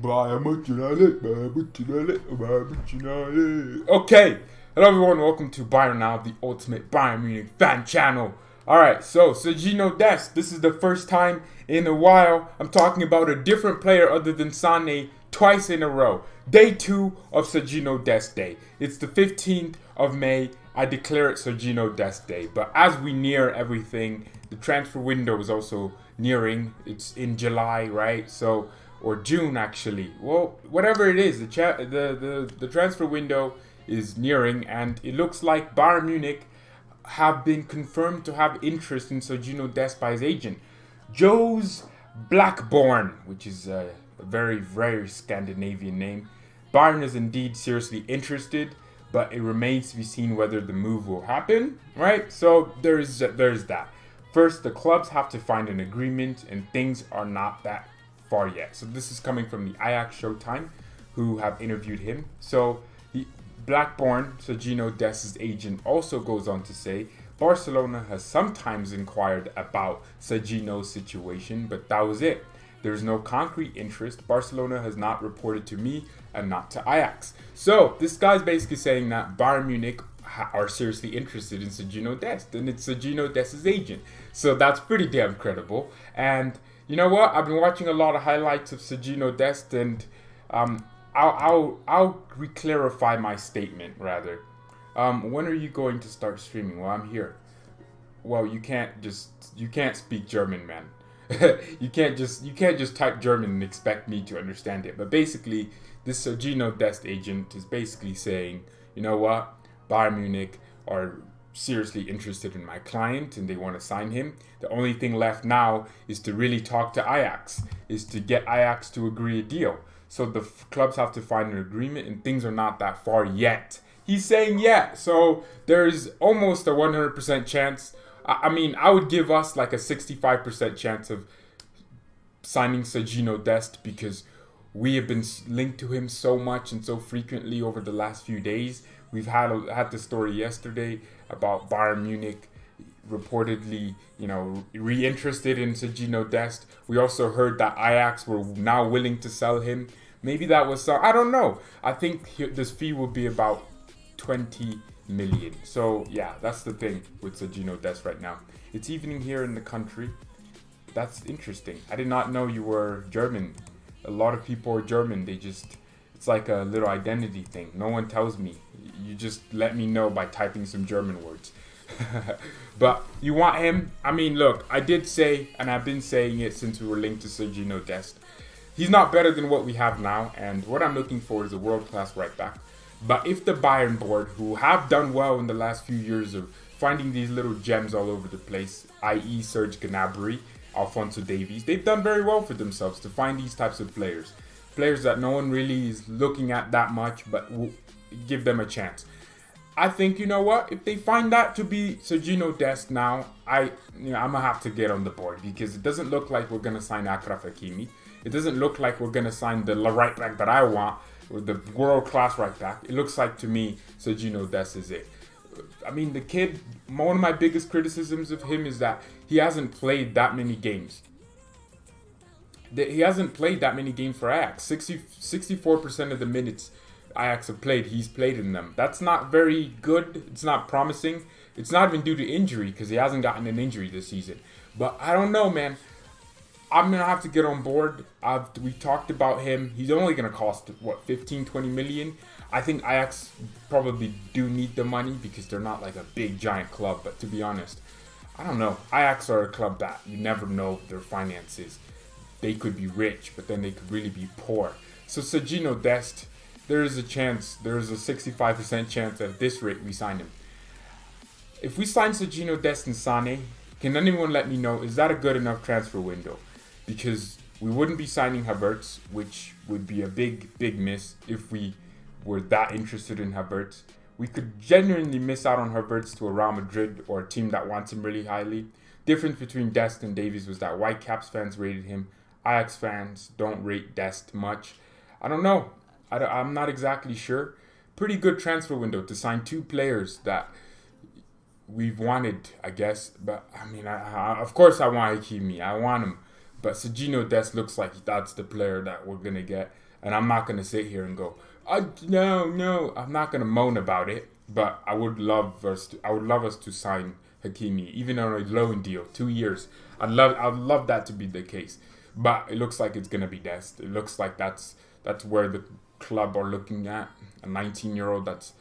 Okay, hello everyone, welcome to BayernNow, the ultimate Bayern Munich fan channel. Alright, so Sergino Dest, this is the first time in a while I'm talking about a different player other than Sané twice in a row. Day 2 of Sergino Dest Day. It's the 15th of May. I declare it Sergino Dest Day. But as we near everything, the transfer window is also nearing. It's in July, right? So, or June actually. Well, whatever it is, the transfer window is nearing, and it looks like Bayern Munich have been confirmed to have interest in Sergino Dest by his agent, Joe's Blackburn, which is a very, very Scandinavian name. Bayern is indeed seriously interested, but it remains to be seen whether the move will happen, right? So there's that. First, the clubs have to find an agreement, and things are not that far yet. So this is coming from the Ajax Showtime, who have interviewed him. So Blackburn, Sergino Dest's agent, also goes on to say Barcelona has sometimes inquired about Sergino's situation, but that was it. There's no concrete interest. Barcelona has not reported to me and not to Ajax. So this guy's basically saying that Bayern Munich are seriously interested in Sergino Dest, and it's Sergino Dest's agent. So that's pretty damn credible. And you know what? I've been watching a lot of highlights of Sergino Dest, and I'll re-clarify my statement rather. When are you going to start streaming? Well, I'm here. Well, you can't speak German, man. you can't just type German and expect me to understand it. But basically, this Sergino Dest agent is basically saying, you know what, Bayern Munich are seriously interested in my client and they want to sign him. The only thing left now is to really talk to Ajax, is to get Ajax to agree a deal. So the clubs have to find an agreement, and things are not that far yet. He's saying yeah, so there's almost a 100% chance. I mean, I would give us like a 65% chance of signing Sergino Dest, because we have been linked to him so much and so frequently over the last few days. We've had the story yesterday about Bayern Munich reportedly, reinterested in Sergino Dest. We also heard that Ajax were now willing to sell him. Maybe that was so. I don't know. I think this fee will be about 20 million. So yeah, that's the thing with Sergino Dest right now. It's evening here in the country. That's interesting. I did not know you were German. A lot of people are German. It's like a little identity thing. No one tells me. You just let me know by typing some German words. But you want him? I mean, look, I did say, and I've been saying it since we were linked to Sergino Dest, he's not better than what we have now, and what I'm looking for is a world-class right back. But if the Bayern board, who have done well in the last few years of finding these little gems all over the place, i.e. Serge Gnabry, Alphonso Davies, they've done very well for themselves to find these types of players. Players that no one really is looking at that much, but will give them a chance. I think, you know what, if they find that to be Sergino Dest now, I'm going to have to get on the board, because it doesn't look like we're going to sign Achraf Hakimi. It doesn't look like we're going to sign the right back that I want, or the world-class right back. It looks like to me Sergino Dest is it. I mean, the kid, one of my biggest criticisms of him is that he hasn't played that many games. He hasn't played that many games for Ajax. 64% of the minutes Ajax have played, he's played in them. That's not very good. It's not promising. It's not even due to injury, because he hasn't gotten an injury this season. But I don't know, man. I'm going to have to get on board. We talked about him. He's only going to cost, 15, 20 million? I think Ajax probably do need the money, because they're not like a big, giant club. But to be honest, I don't know. Ajax are a club that you never know their finances. They could be rich, but then they could really be poor. So Sergino Dest, there is a 65% chance that at this rate we sign him. If we sign Sergino Dest and Sané, can anyone let me know, is that a good enough transfer window? Because we wouldn't be signing Havertz, which would be a big, big miss if we were that interested in Havertz. We could genuinely miss out on Havertz to a Real Madrid or a team that wants him really highly. Difference between Dest and Davies was that Whitecaps fans rated him. Ajax fans don't rate Dest much. I don't know. I'm not exactly sure. Pretty good transfer window to sign two players that we've wanted, I guess. But, I mean, of course I want Hakimi. I want him. But Sergino Dest looks like that's the player that we're going to get. And I'm not gonna sit here and go, no. I'm not gonna moan about it. But I would love us to sign Hakimi, even on a loan deal, 2 years. I'd love that to be the case. But it looks like it's gonna be Dest. It looks like that's where the club are looking at. A 19-year-old that's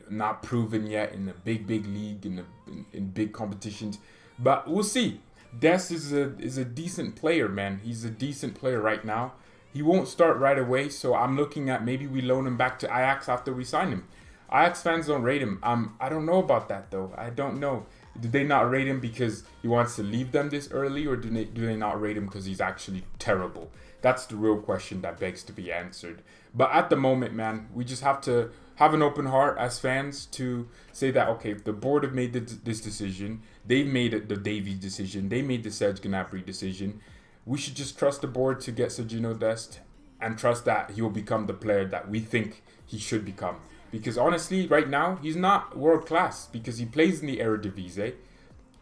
not proven yet in a big league, in big competitions. But we'll see. Dest is a decent player, man. He's a decent player right now. He won't start right away, so I'm looking at maybe we loan him back to Ajax after we sign him. Ajax fans don't rate him. I don't know about that though. I don't know. Do they not rate him because he wants to leave them this early, or do they not rate him because he's actually terrible? That's the real question that begs to be answered. But at the moment, man, we just have to have an open heart as fans to say that, okay, if the board have made this decision, they've made it the Davies decision, they made the Serge Gnabry decision, we should just trust the board to get Sergino Dest and trust that he will become the player that we think he should become. Because honestly, right now, he's not world class because he plays in the Eredivisie.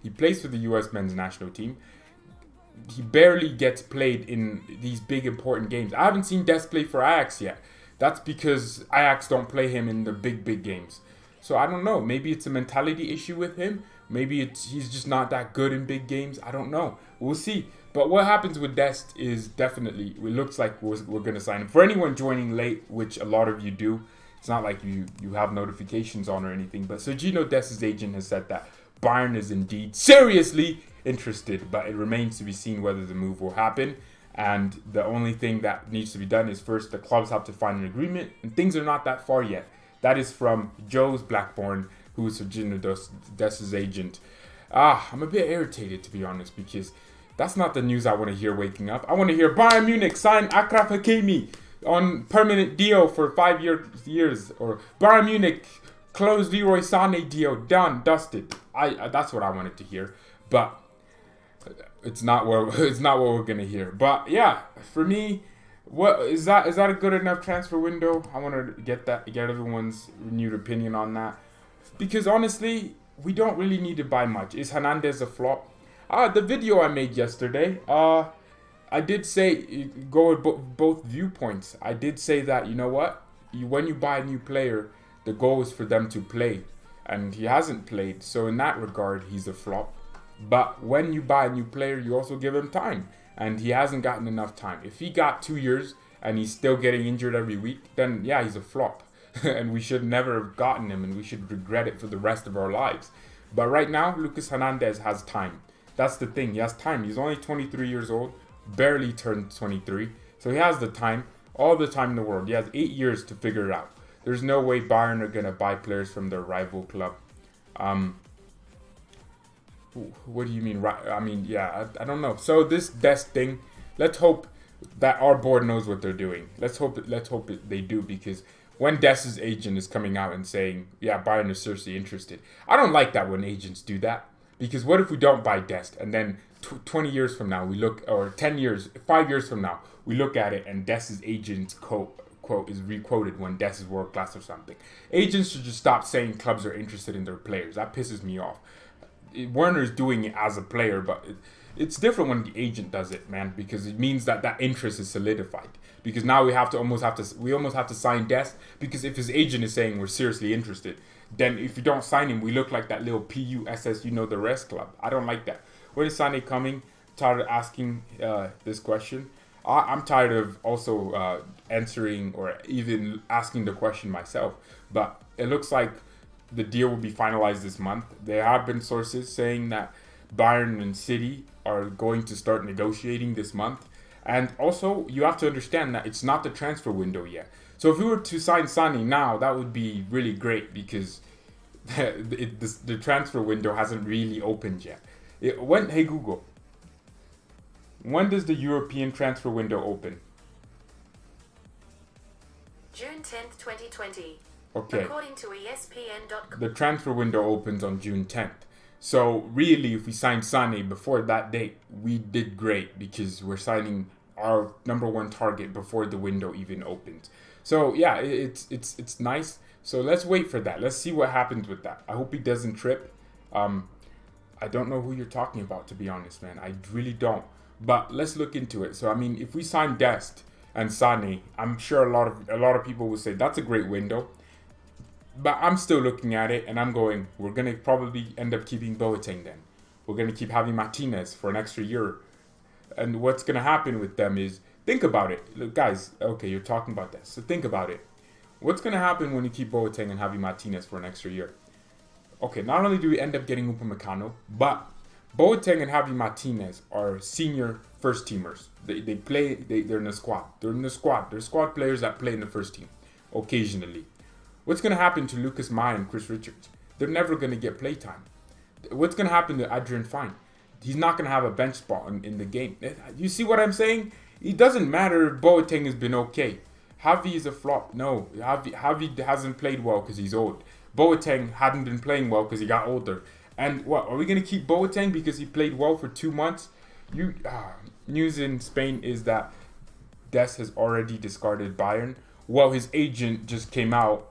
He plays for the US men's national team. He barely gets played in these big important games. I haven't seen Dest play for Ajax yet. That's because Ajax don't play him in the big games. So I don't know. Maybe it's a mentality issue with him. Maybe he's just not that good in big games. I don't know. We'll see. But what happens with Dest is definitely, it looks like we're going to sign him. For anyone joining late, which a lot of you do, it's not like you have notifications on or anything. But Sergino Dest's agent has said that Bayern is indeed seriously interested. But it remains to be seen whether the move will happen. And the only thing that needs to be done is first the clubs have to find an agreement. And things are not that far yet. That is from Joe's Blackburn, who is Sergino Dest's agent. I'm a bit irritated, to be honest, because that's not the news I want to hear waking up. I want to hear Bayern Munich sign Achraf Hakimi on permanent deal for 5 years. Or Bayern Munich close Leroy Sané deal, done, dusted. That's what I wanted to hear. But it's not what we're gonna hear. But yeah, for me, what is that a good enough transfer window? I want to get everyone's renewed opinion on that, because honestly, we don't really need to buy much. Is Hernandez a flop? The video I made yesterday, I did say go with both viewpoints. I did say that, you know what, when you buy a new player, the goal is for them to play, and he hasn't played. So in that regard, he's a flop. But when you buy a new player, you also give him time. And he hasn't gotten enough time. If he got 2 years and he's still getting injured every week, then yeah, he's a flop. And we should never have gotten him, and we should regret it for the rest of our lives. But right now, Lucas Hernandez has time. That's the thing. He has time. He's only 23 years old, barely turned 23. So he has the time, all the time in the world. He has 8 years to figure it out. There's no way Bayern are going to buy players from their rival club. What do you mean? I mean, yeah, I don't know. So this Dest thing, let's hope that our board knows what they're doing. Let's hope they do, because when Dest's agent is coming out and saying, yeah, Bayern is seriously interested, I don't like that when agents do that. Because what if we don't buy Dest, and then 20 years from now we look, or 10 years, 5 years from now, we look at it and Dest's agent's quote is requoted when Dest is world class or something. Agents should just stop saying clubs are interested in their players. That pisses me off. Werner's doing it as a player, but it's different when the agent does it, man, because it means that interest is solidified. Because now we almost have to sign Dest, because if his agent is saying we're seriously interested, then if you don't sign him, we look like that little PUSS, the rest club. I don't like that. When is Sané coming? Tired of asking this question. I'm tired of also answering or even asking the question myself. But it looks like the deal will be finalized this month. There have been sources saying that Bayern and City are going to start negotiating this month. And also, you have to understand that it's not the transfer window yet. So if we were to sign Sané now, that would be really great, because the transfer window hasn't really opened yet. Hey Google, when does the European transfer window open? June 10th, 2020. Okay. According to ESPN.com. The transfer window opens on June 10th. So really, if we sign Sané before that date, we did great, because we're signing our number one target before the window even opens. So yeah, it's nice. So let's wait for that. Let's see what happens with that. I hope he doesn't trip. I don't know who you're talking about, to be honest, man. I really don't. But let's look into it. So I mean, if we sign Dest and Sane, I'm sure a lot of people will say that's a great window. But I'm still looking at it and I'm going, we're gonna probably end up keeping Boateng then. We're gonna keep having Martinez for an extra year. And what's gonna happen with them is, think about it. Look, guys, okay, you're talking about this. So think about it. What's gonna happen when you keep Boateng and Javi Martinez for an extra year? Okay, not only do we end up getting Upamecano, but Boateng and Javi Martinez are senior first teamers. They're in the squad. They're squad players that play in the first team occasionally. What's going to happen to Lucas Mai and Chris Richards? They're never going to get playtime. What's going to happen to Adrian Fine? He's not going to have a bench spot in the game. You see what I'm saying? It doesn't matter if Boateng has been okay. Javi is a flop. No, Javi hasn't played well because he's old. Boateng hadn't been playing well because he got older. And what, are we going to keep Boateng because he played well for 2 months? News in Spain is that Dest has already discarded Bayern. Well, his agent just came out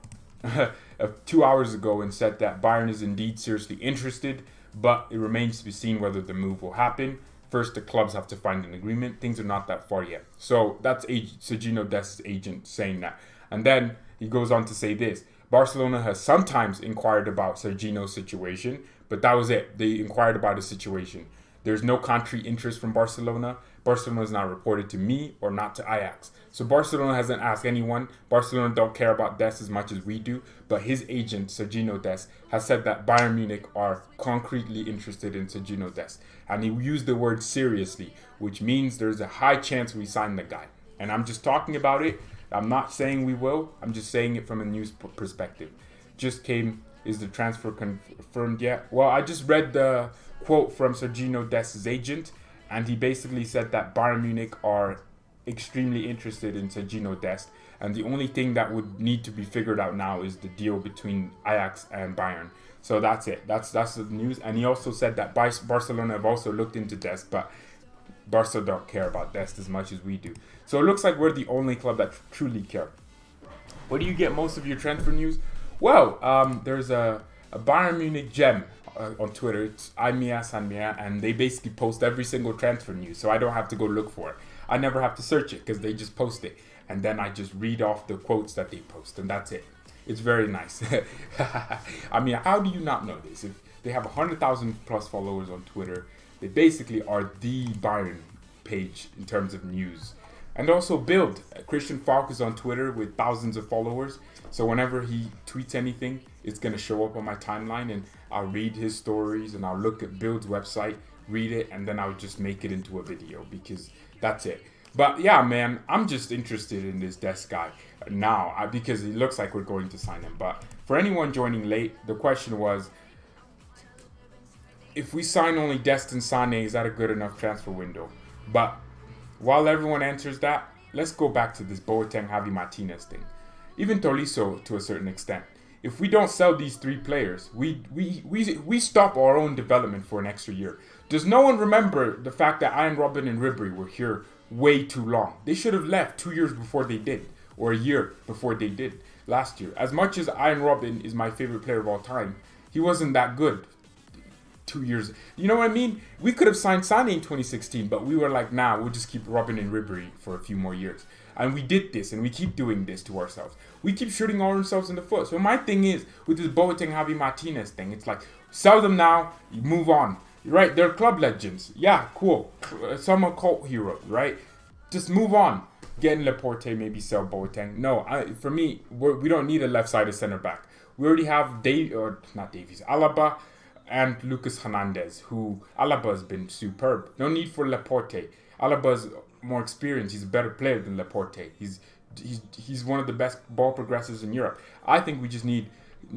2 hours ago and said that Bayern is indeed seriously interested, but it remains to be seen whether the move will happen. First, the clubs have to find an agreement. Things are not that far yet. So that's Sergino Dest's agent saying that. And then he goes on to say this. Barcelona has sometimes inquired about Sergino's situation, but that was it. They inquired about his situation. There's no concrete interest from Barcelona. Barcelona has not reported to me or not to Ajax. So Barcelona hasn't asked anyone. Barcelona don't care about Dest as much as we do. But his agent, Sergino Dest, has said that Bayern Munich are concretely interested in Sergino Dest. And he used the word seriously, which means there's a high chance we sign the guy. And I'm just talking about it. I'm not saying we will. I'm just saying it from a news perspective. Just came, is the transfer confirmed yet? Well, I just read the quote from Sergino Dest's agent, and he basically said that Bayern Munich are extremely interested in Sergino Dest, and the only thing that would need to be figured out now is the deal between Ajax and Bayern. So that's it. That's the news. And he also said that Barcelona have also looked into Dest, but Barca don't care about Dest as much as we do. So it looks like we're the only club that truly care. Where do you get most of your transfer news? Well, there's a Bayern Munich gem on Twitter. It's Aimia Sanmia, and they basically post every single transfer news, so I don't have to go look for it. I never have to search it because they just post it, and then I just read off the quotes that they post, and that's it. It's very nice. I mean, how do you not know this? If they have 100,000 plus followers on Twitter, they basically are the Bayern page in terms of news. And also Bild. Christian Falk is on Twitter with thousands of followers. So whenever he tweets anything, it's going to show up on my timeline, and I'll read his stories and I'll look at Bild's website, read it, and then I'll just make it into a video because that's it. But yeah, man, I'm just interested in this Dest guy now because it looks like we're going to sign him. But for anyone joining late, the question was, if we sign only Dest and Sane, is that a good enough transfer window? But while everyone answers that, let's go back to this Boateng Javi Martinez thing. Even Tolisso to a certain extent. If we don't sell these three players, we stop our own development for an extra year. Does no one remember the fact that Ian Robben and Ribery were here way too long? They should have left 2 years before they did, or a year before they did last year. As much as Ian Robben is my favorite player of all time, he wasn't that good 2 years. You know what I mean? We could have signed Sane in 2016, but we were like, nah, we'll just keep Robben and Ribery for a few more years. And we did this, and we keep doing this to ourselves. We keep shooting ourselves in the foot. So my thing is, with this Boateng Javi Martinez thing, it's like, sell them now, you move on. Right? They're club legends. Yeah, cool. Some are cult heroes, right? Just move on. Get in Laporte, maybe sell Boateng. No, for me, we don't need a left-sided center back. We already have Alaba and Lucas Hernandez, who Alaba has been superb. No need for Laporte. Alaba's more experienced. He's a better player than Laporte. He's one of the best ball progressors in Europe. I think we just need,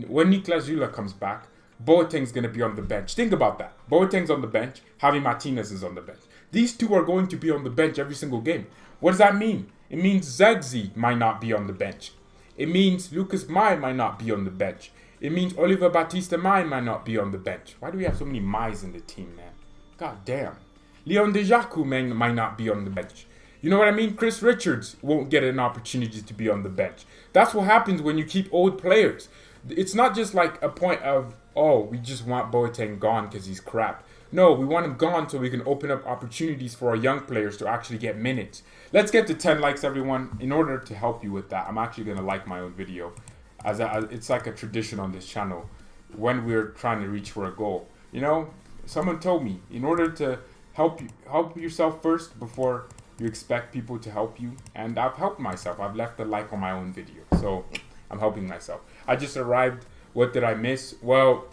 when Niklas Zula comes back, Boateng's going to be on the bench. Think about that. Boateng's on the bench. Javi Martinez is on the bench. These two are going to be on the bench every single game. What does that mean? It means Zagzi might not be on the bench. It means Lucas Mai might not be on the bench. It means Oliver Batista Mai might not be on the bench. Why do we have so many Mai's in the team, man? God damn. Leon Dejaku might not be on the bench. You know what I mean? Chris Richards won't get an opportunity to be on the bench. That's what happens when you keep old players. It's not just like a point of, oh, we just want Boateng gone because he's crap. No, we want him gone so we can open up opportunities for our young players to actually get minutes. Let's get to 10 likes, everyone. In order to help you with that, I'm actually going to like my own video. It's like a tradition on this channel when we're trying to reach for a goal. You know, someone told me, in order to help yourself first before you expect people to help you. And I've helped myself. I've left a like on my own video. So I'm helping myself. I just arrived. What did I miss? Well,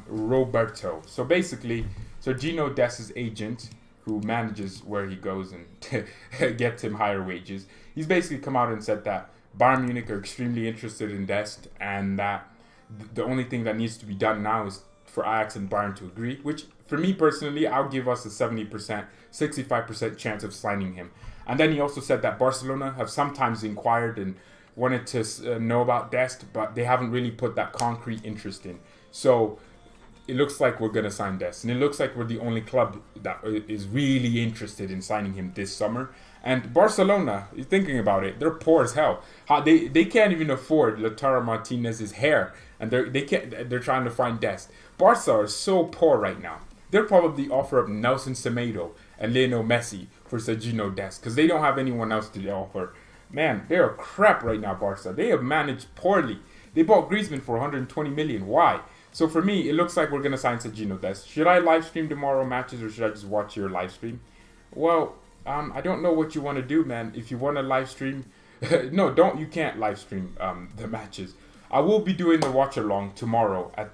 Roberto. So basically, Sergino Dest's agent, who manages where he goes and gets him higher wages, he's basically come out and said that Bayern Munich are extremely interested in Dest, and that the only thing that needs to be done now is for Ajax and Bayern to agree, which for me personally, I'll give us a 70%, 65% chance of signing him. And then he also said that Barcelona have sometimes inquired and wanted to know about Dest, but they haven't really put that concrete interest in. So it looks like we're going to sign Dest. And it looks like we're the only club that is really interested in signing him this summer. And Barcelona, thinking about it, they're poor as hell. They can't even afford Lautaro Martinez's hair. And they're trying to find Dest. Barca are so poor right now. They'll probably offer up Nelson Semedo and Lionel Messi for Sergino Dest, because they don't have anyone else to offer. Man, they're crap right now, Barca. They have managed poorly. They bought Griezmann for 120 million. Why? So for me, it looks like we're going to sign Sergino Dest. Should I live stream tomorrow matches, or should I just watch your live stream? Well, I don't know what you want to do, man. If you want to live stream, no, you can't live stream the matches. I will be doing the watch along tomorrow at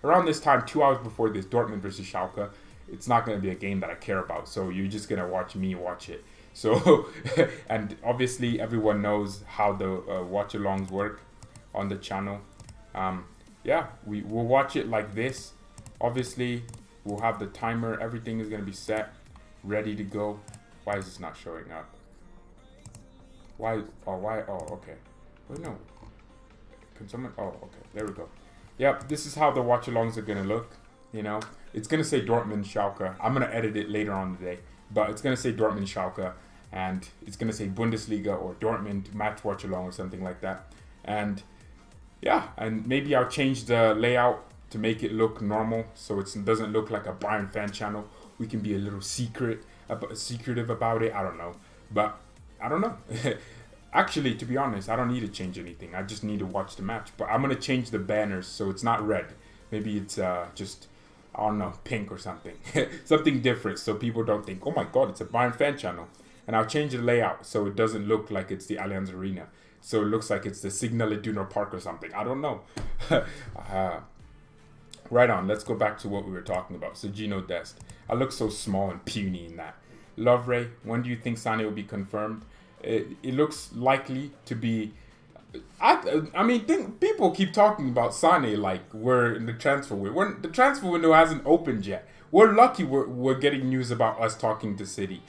around this time, 2 hours before this, Dortmund versus Schalke. It's not going to be a game that I care about, so you're just going to watch me watch it. So, and obviously everyone knows how the watch-alongs work on the channel. Yeah, we'll watch it like this. Obviously, we'll have the timer. Everything is going to be set, ready to go. Why is this not showing up? Why? Oh, okay. Wait, no. Can someone? Oh, okay. There we go. Yep, this is how the watch-alongs are going to look. You know, it's going to say Dortmund Schalke. I'm going to edit it later on today. But it's going to say Dortmund Schalke. And it's going to say Bundesliga or Dortmund match watch along or something like that. And yeah, and maybe I'll change the layout to make it look normal, so it doesn't look like a Bayern fan channel. We can be a little secretive about it. I don't know. But I don't know. Actually, to be honest, I don't need to change anything. I just need to watch the match. But I'm going to change the banners so it's not red. Maybe it's just, I don't know, pink or something. Something different so people don't think, oh my god, it's a Bayern fan channel. And I'll change the layout so it doesn't look like it's the Allianz Arena. So it looks like it's the Signal Iduna Park or something. I don't know. Right on. Let's go back to what we were talking about. Sergino Dest. I look so small and puny in that. Lovre, when do you think Sané will be confirmed? It looks likely to be... I mean, people keep talking about Sané like we're in the transfer window. The transfer window hasn't opened yet. We're lucky we're getting news about us talking to City.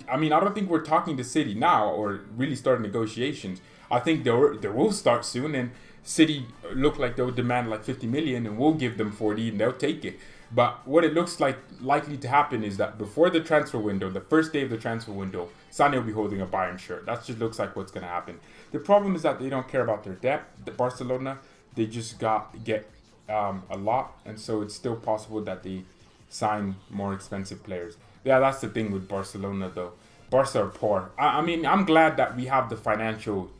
I mean, I don't think we're talking to City now or really start negotiations. I think they will start soon, and City look like they'll demand like 50 million, and we'll give them 40, and they'll take it. But what it looks like likely to happen is that before the transfer window, the first day of the transfer window, Sané will be holding a Bayern shirt. That just looks like what's going to happen. The problem is that they don't care about their depth. The Barcelona, they just get a lot, and so it's still possible that they sign more expensive players. Yeah, that's the thing with Barcelona, though. Barca are poor. I mean, I'm glad that we have the financial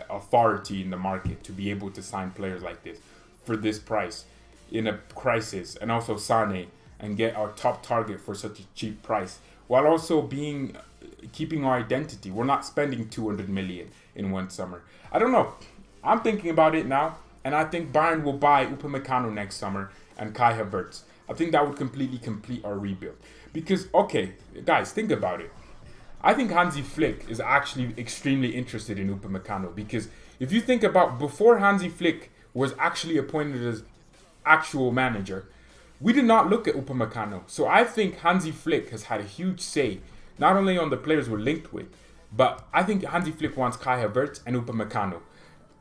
authority in the market to be able to sign players like this for this price in a crisis, and also Sané, and get our top target for such a cheap price, while also keeping our identity. We're not spending 200 million in one summer. I don't know. I'm thinking about it now, and I think Bayern will buy Upamecano next summer and Kai Havertz. I think that would completely complete our rebuild. Because, okay, guys, think about it. I think Hansi Flick is actually extremely interested in Upamecano, because if you think about before Hansi Flick was actually appointed as actual manager, we did not look at Upamecano. So I think Hansi Flick has had a huge say, not only on the players we're linked with, but I think Hansi Flick wants Kai Havertz and Upamecano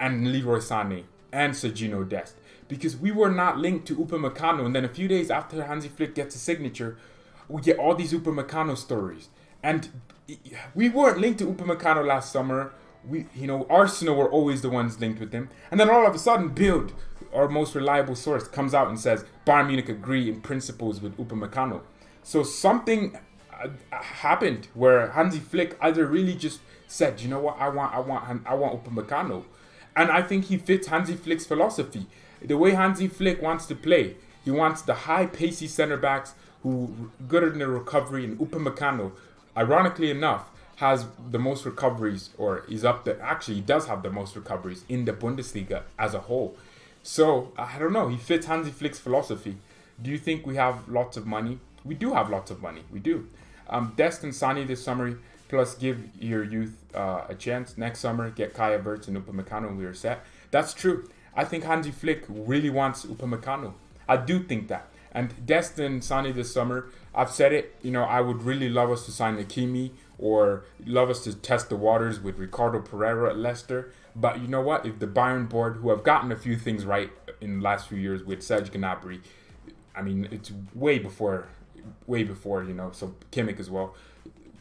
and Leroy Sané and Sergino Dest, because we were not linked to Upamecano, and then a few days after Hansi Flick gets a signature, we get all these Upamecano stories. And we weren't linked to Upamecano last summer. Arsenal were always the ones linked with him. And then all of a sudden, Bild, our most reliable source, comes out and says Bayern Munich agree in principles with Upamecano. So something happened where Hansi Flick either really just said, you know what, I want Upamecano, and I think he fits Hansi Flick's philosophy. The way Hansi Flick wants to play, he wants the high, pacey center backs who good in the recovery, and Upamecano, ironically enough, has the most recoveries, or he's up there. Actually, he does have the most recoveries in the Bundesliga as a whole. So, I don't know. He fits Hansi Flick's philosophy. Do you think we have lots of money? We do have lots of money. We do. Dest and Sani this summer, plus give your youth a chance. Next summer, get Kaya Verts and Upamecano and we are set. That's true. I think Hansi Flick really wants Upamecano. I do think that. And Dest and Sani this summer, I've said it, I would really love us to sign Hakimi, or love us to test the waters with Ricardo Pereira at Leicester. But you know what? If the Bayern board, who have gotten a few things right in the last few years with Serge Gnabry, I mean, it's way before, so Kimmich as well.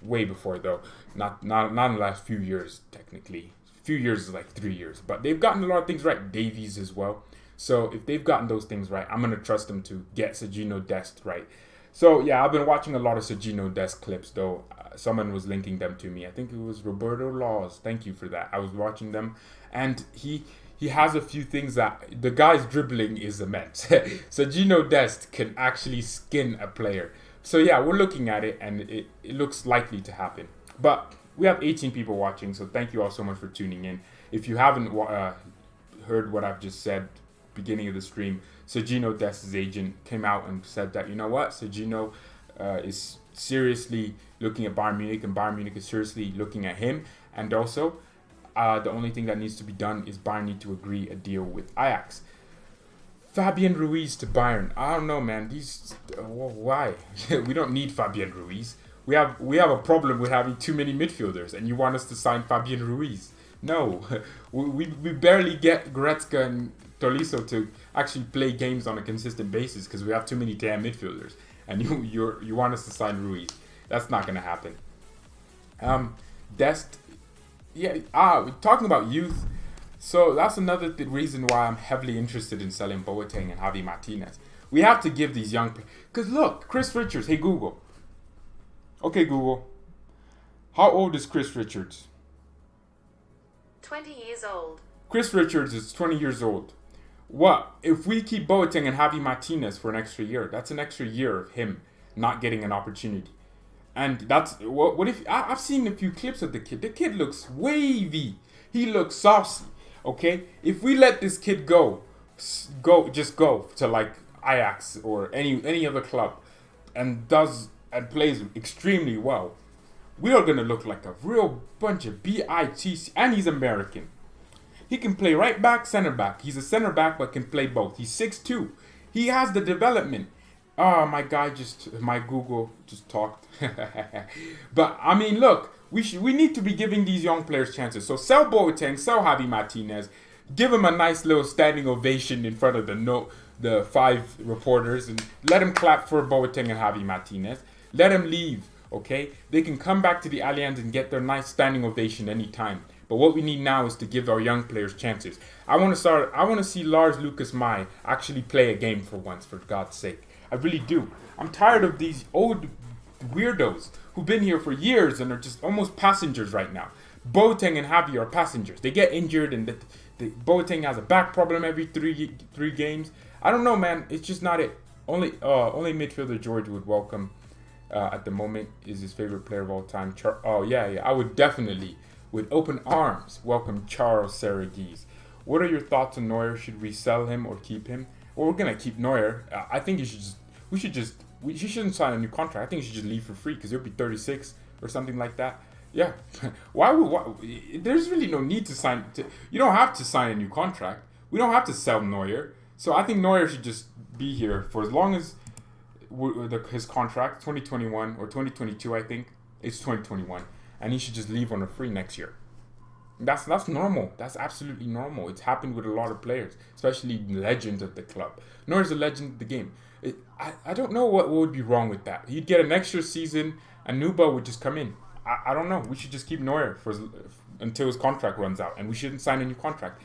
Way before, though. Not in the last few years, technically. Few years is like 3 years. But they've gotten a lot of things right. Davies as well. So if they've gotten those things right, I'm going to trust them to get Sergino Dest right. So yeah, I've been watching a lot of Sergino Dest clips, though. Someone was linking them to me. I think it was Roberto Laws. Thank you for that. I was watching them, and he has a few things that the guy's dribbling is immense. Sergino Dest can actually skin a player. So yeah, we're looking at it, and it looks likely to happen. But we have 18 people watching, so thank you all so much for tuning in. If you haven't heard what I've just said, beginning of the stream, Sergino Dest's agent came out and said that, you know what, Sergino is seriously looking at Bayern Munich, and Bayern Munich is seriously looking at him. And also, the only thing that needs to be done is Bayern need to agree a deal with Ajax. Fabian Ruiz to Bayern. I don't know, man. Why? We don't need Fabian Ruiz. We have a problem with having too many midfielders, and you want us to sign Fabian Ruiz? No, we barely get Goretzka and Tolisso to actually play games on a consistent basis because we have too many damn midfielders, and you want us to sign Ruiz? That's not gonna happen. Dest, yeah. We're talking about youth, so that's another reason why I'm heavily interested in selling Boateng and Javi Martinez. We have to give these young players, because look, Chris Richards. Hey Google. Okay Google. How old is Chris Richards? 20 years old. Chris Richards is 20 years old. What if we keep Boateng and Javi Martinez for an extra year? That's an extra year of him not getting an opportunity. And that's what if I've seen a few clips of the kid. The kid looks wavy. He looks saucy. Okay, if we let this kid go to like Ajax or any other club, and plays extremely well, we are gonna look like a real bunch of bitch. And he's American. He can play right back, center back. He's a center back but can play both. He's 6'2". He has the development. My Google just talked. But I mean, look, we need to be giving these young players chances. So sell Boateng, sell Javi Martinez, give him a nice little standing ovation in front of the 5 reporters, and let him clap for Boateng and Javi Martinez. Let him leave, okay? They can come back to the Allianz and get their nice standing ovation anytime. But what we need now is to give our young players chances. I want to see Lars Lucas Mai actually play a game for once, for God's sake. I really do. I'm tired of these old weirdos who've been here for years and are just almost passengers right now. Boateng and Javi are passengers. They get injured, and Boateng has a back problem every three games. I don't know, man. It's just not it. Only midfielder George would welcome at the moment is his favorite player of all time. I would definitely, with open arms, welcome Charles Saraguis. What are your thoughts on Neuer? Should we sell him or keep him? Well, we're gonna keep Neuer. I think he shouldn't sign a new contract. I think he should just leave for free because he'll be 36 or something like that. Yeah. Why? There's really no need to sign. You don't have to sign a new contract. We don't have to sell Neuer. So I think Neuer should just be here for as long as his contract, 2021 or 2022. I think it's 2021, and he should just leave on a free next year. That's normal. That's absolutely normal. It's happened with a lot of players, especially legends of the club. Neuer's a legend of the game. I don't know what would be wrong with that. He'd get an extra season, and Nuba would just come in. I don't know. We should just keep Neuer until his contract runs out, and we shouldn't sign a new contract.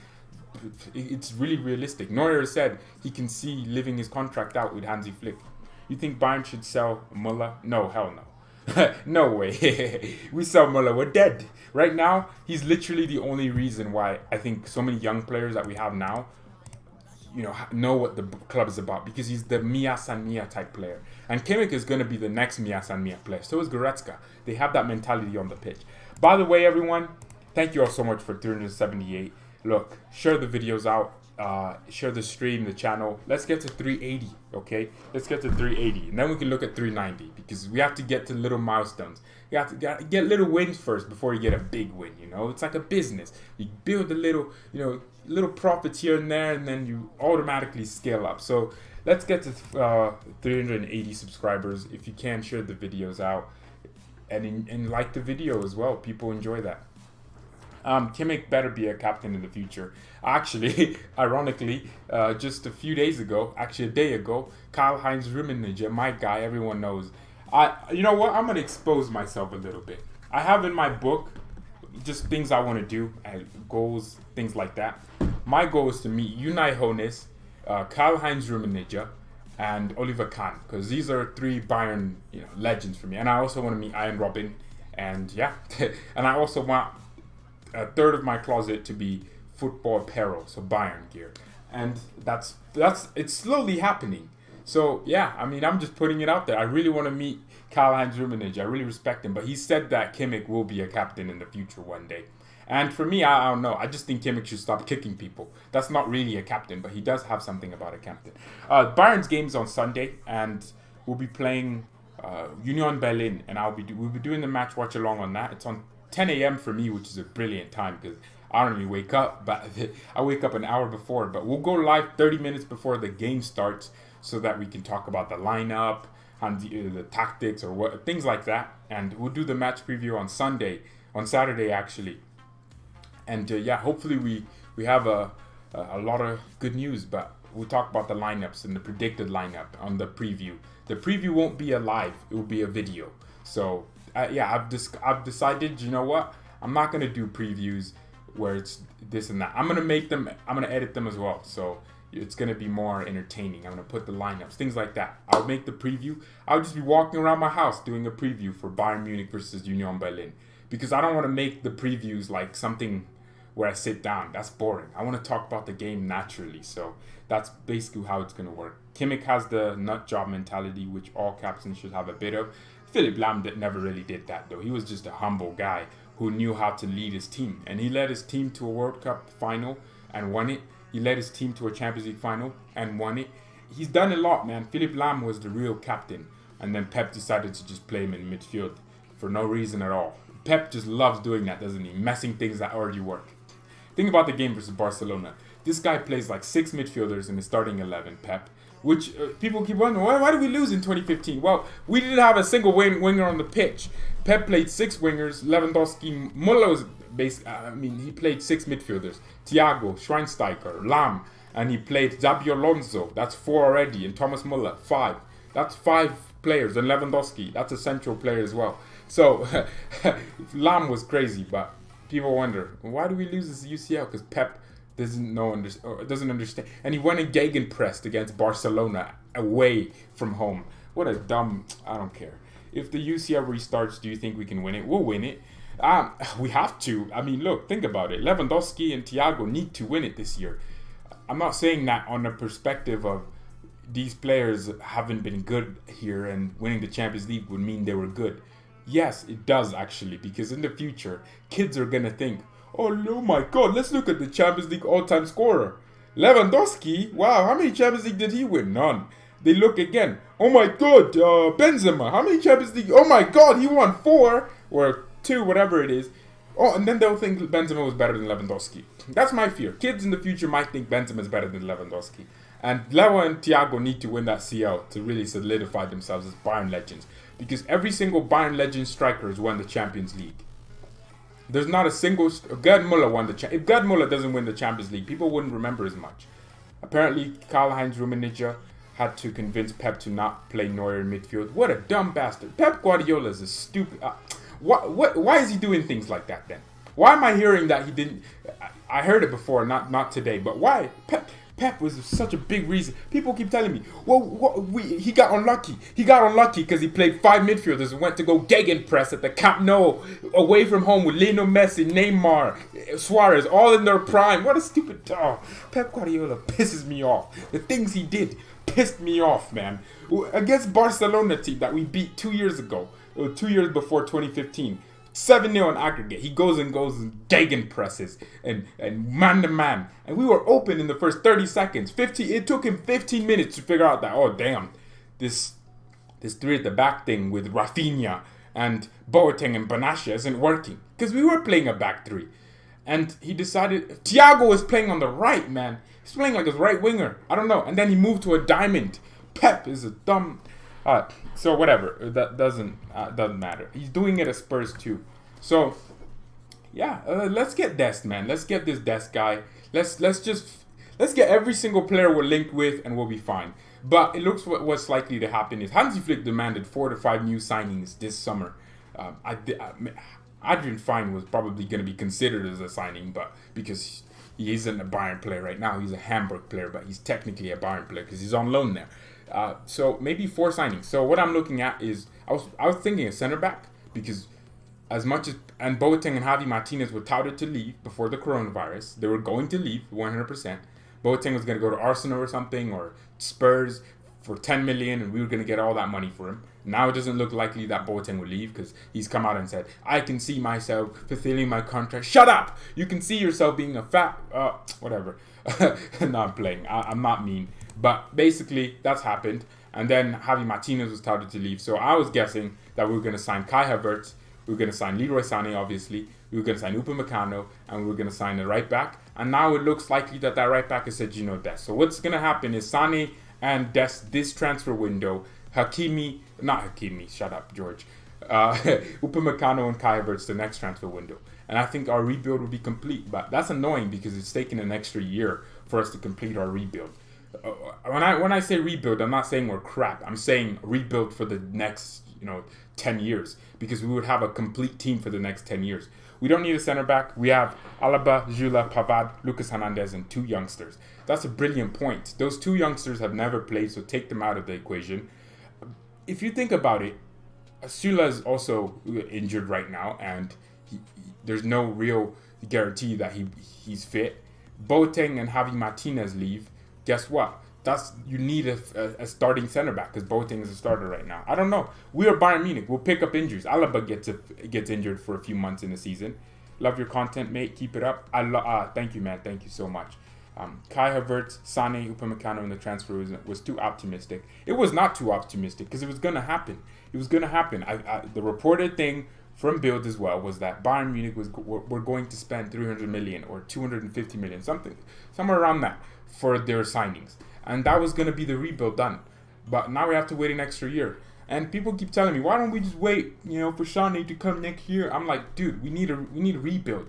It's really realistic. Neuer said he can see living his contract out with Hansi Flick. You think Bayern should sell Muller? No, hell no. No way. We sell Muller, we're dead. Right now, he's literally the only reason why I think so many young players that we have now, know what the club is about, because he's the Mia San Mia type player. And Kimmich is going to be the next Mia San Mia player. So is Goretzka. They have that mentality on the pitch. By the way, everyone, thank you all so much for 378. Look, share the videos out. Share the stream, the channel. Let's get to 380, okay? Let's get to 380, and then we can look at 390, because we have to get to little milestones. You have to get little wins first before you get a big win. It's like a business. You build a little, little profits here and there, and then you automatically scale up. So let's get to 380 subscribers. If you can, share the videos out, and like the video as well. People enjoy that. Kimmich better be a captain in the future. Actually, ironically, just a few days ago, actually a day ago, Karl-Heinz Rummenigge, my guy, everyone knows. You know what? I'm going to expose myself a little bit. I have in my book just things I want to do, goals, things like that. My goal is to meet Unai Hoeneß, Karl-Heinz Rummenigge, and Oliver Kahn, because these are three Bayern legends for me. And I also want to meet Ian Robin, and yeah, and I also want a third of my closet to be football apparel, so Bayern gear, and that's it's slowly happening. So yeah, I mean, I'm just putting it out there. I really want to meet Karl-Heinz Rummenigge. I really respect him, but he said that Kimmich will be a captain in the future one day. And for me, I don't know. I just think Kimmich should stop kicking people. That's not really a captain, but he does have something about a captain. Bayern's game's on Sunday, and we'll be playing Union Berlin, and we'll be doing the match watch along on that. It's on 10 a.m. for me, which is a brilliant time because I don't really wake up, but I wake up an hour before. But we'll go live 30 minutes before the game starts so that we can talk about the lineup and the tactics or things like that. And we'll do the match preview on Saturday actually. And yeah, hopefully we have a lot of good news, but we'll talk about the lineups and the predicted lineup on the preview. The preview won't be a live, it will be a video. So yeah, I've decided, you know what? I'm not going to do previews where it's this and that. I'm going to edit them as well. So it's going to be more entertaining. I'm going to put the lineups, things like that. I'll make the preview. I'll just be walking around my house doing a preview for Bayern Munich versus Union Berlin. Because I don't want to make the previews like something where I sit down. That's boring. I want to talk about the game naturally. So that's basically how it's going to work. Kimmich has the nut job mentality, which all captains should have a bit of. Philipp Lahm never really did that, though. He was just a humble guy who knew how to lead his team. And he led his team to a World Cup final and won it. He led his team to a Champions League final and won it. He's done a lot, man. Philipp Lahm was the real captain. And then Pep decided to just play him in midfield for no reason at all. Pep just loves doing that, doesn't he? Messing things that already work. Think about the game versus Barcelona. This guy plays like 6 midfielders in the starting 11, Pep. Which people keep wondering, why did we lose in 2015? Well, we didn't have a single winger on the pitch. Pep played 6 wingers. Lewandowski, Muller was he played 6 midfielders. Thiago, Schweinsteiger, Lahm, and he played Xabi Alonso. That's 4 already. And Thomas Muller, 5. That's 5 players. And Lewandowski, that's a central player as well. So Lahm was crazy, but people wonder, why do we lose this UCL? Because Pep doesn't understand, and he went and gegenpressed against Barcelona away from home. What a dumb! I don't care. If the UCL restarts, do you think we can win it? We'll win it. We have to. I mean, look, think about it. Lewandowski and Thiago need to win it this year. I'm not saying that on the perspective of these players haven't been good here, and winning the Champions League would mean they were good. Yes, it does actually, because in the future, kids are gonna think, oh my God, let's look at the Champions League all-time scorer. Lewandowski, wow, how many Champions League did he win? None. They look again, oh my God, Benzema, how many Champions League? Oh my God, he won 4 or 2, whatever it is. Oh, and then they'll think Benzema was better than Lewandowski. That's my fear. Kids in the future might think Benzema is better than Lewandowski. And Lewa and Thiago need to win that CL to really solidify themselves as Bayern legends. Because every single Bayern legend striker has won the Champions League. There's not a single... Gerd Müller won the... If Gerd Müller doesn't win the Champions League, people wouldn't remember as much. Apparently, Karl-Heinz Rummenigge had to convince Pep to not play Neuer in midfield. What a dumb bastard. Pep Guardiola is a stupid... Why is he doing things like that then? Why am I hearing that he didn't... I heard it before, not today, but why? Pep Pep was such a big reason. People keep telling me, well, he got unlucky. He got unlucky because he played 5 midfielders and went to go gegenpress at the Camp Nou, away from home with Lionel Messi, Neymar, Suarez, all in their prime. What a stupid dog. Pep Guardiola pisses me off. The things he did pissed me off, man. Against Barcelona team that we beat 2 years ago, 2 years before 2015. 7-0 in aggregate. He goes and gegenpresses and man to man. And we were open in the first 30 seconds. It took him 15 minutes to figure out that, oh damn, this 3 at the back thing with Rafinha and Boateng and Banasha isn't working. Because we were playing a back 3. And he decided, Thiago was playing on the right, man. He's playing like a right winger. I don't know. And then he moved to a diamond. Pep is a dumb... so whatever, that doesn't matter. He's doing it at Spurs too. So yeah, let's get Dest, man. Let's get this Dest guy. Let's get every single player we're linked with, and we'll be fine. But it looks what's likely to happen is Hansi Flick demanded 4 to 5 new signings this summer. Adrian Fine was probably going to be considered as a signing, but because he isn't a Bayern player right now, he's a Hamburg player, but he's technically a Bayern player because he's on loan there. So maybe 4 signings. So what I'm looking at is I was thinking a center back because as much as and Boateng and Javi Martinez were touted to leave before the coronavirus, they were going to leave 100%. Boateng was going to go to Arsenal or something or Spurs for 10 million, and we were going to get all that money for him. Now it doesn't look likely that Boateng will leave because he's come out and said, I can see myself fulfilling my contract. Shut up! You can see yourself being a fat... whatever. No, I'm playing. I'm not mean. But basically, that's happened. And then Javi Martinez was touted to leave. So I was guessing that we were going to sign Kai Havertz. We were going to sign Leroy Sané, obviously. We were going to sign Upamecano. And we were going to sign the right back. And now it looks likely that right back is Sergino Dest. So what's going to happen is Sané and Dest this transfer window. Shut up, George. Upamecano and Kai Havertz the next transfer window. And I think our rebuild will be complete. But that's annoying because it's taken an extra year for us to complete our rebuild. When I say rebuild, I'm not saying we're crap. I'm saying rebuild for the next 10 years because we would have a complete team for the next 10 years. We don't need a center back. We have Alaba, Jula, Pavard, Lucas Hernandez, and 2 youngsters. That's a brilliant point. Those 2 youngsters have never played, so take them out of the equation. If you think about it, Sula is also injured right now, and there's no real guarantee that he's fit. Boateng and Javi Martinez leave. Guess what? You need a starting center back because Boateng is a starter right now. I don't know. We are Bayern Munich. We'll pick up injuries. Alaba gets injured for a few months in the season. Love your content, mate. Keep it up. Thank you, man. Thank you so much. Kai Havertz, Sané, Upamecano in the transfer was too optimistic. It was not too optimistic because it was going to happen. It was going to happen. The reported thing from Bild as well was that Bayern Munich were going to spend 300 million or 250 million, somewhere around that for their signings. And that was going to be the rebuild done. But now we have to wait an extra year. And people keep telling me, why don't we just wait, for Sané to come next year? I'm like, dude, we need a rebuild.